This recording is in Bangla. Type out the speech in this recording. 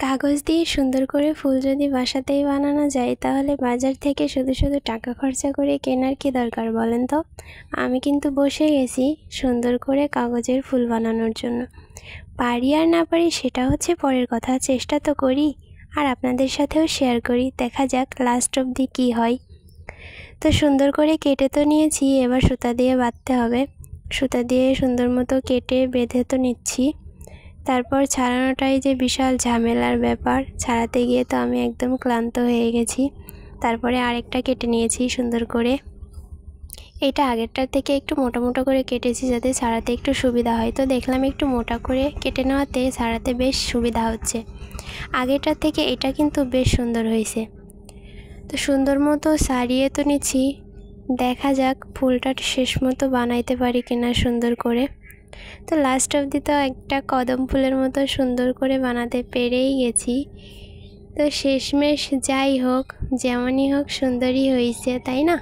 কাগজ দিয়ে সুন্দর করে ফুল যদি বাসাতেই বানানো যায় তাহলে বাজার থেকে শুধু শুধু টাকা খরচা করে কেনার কি দরকার বলেন তো। আমি কিন্তু বসে গেছি সুন্দর করে কাগজের ফুল বানানোর জন্য। পারি আর না পারি সেটা হচ্ছে পরের কথা, চেষ্টা তো করি আর আপনাদের সাথেও শেয়ার করি, দেখা যাক লাস্ট অবধি কী হয়। তো সুন্দর করে কেটে তো নিয়েছি, এবার সুতা দিয়ে বাঁধতে হবে। সুতা দিয়ে সুন্দর মতো কেটে বেঁধে তো নিচ্ছি। তারপর ছাড়ানোটাই যে বিশাল ঝামেলার ব্যাপার, ছাড়াতে গিয়ে তো আমি একদম ক্লান্ত হয়ে গেছি। তারপরে আরেকটা কেটে নিয়েছি সুন্দর করে। এটা আগেরটার থেকে একটু মোটা মোটা করে কেটেছি যাতে ছাড়াতে একটু সুবিধা হয়। তো দেখলাম একটু মোটা করে কেটে নেওয়াতে ছাড়াতে বেশ সুবিধা হচ্ছে। আগেরটার থেকে এটা কিন্তু বেশ সুন্দর হয়েছে। তো সুন্দর মতো সারিয়ে তো নিচ্ছি, দেখা যাক ফুলটা শেষ মতো বানাইতে পারি কিনা সুন্দর করে। তো লাস্ট অবধি তো একটা কদম ফুলের মতো সুন্দর করে বানাতে পেরেই গেছি। তো শেষমেশ যাই হোক, যেমনই হোক সুন্দরই হয়েছে, তাই না?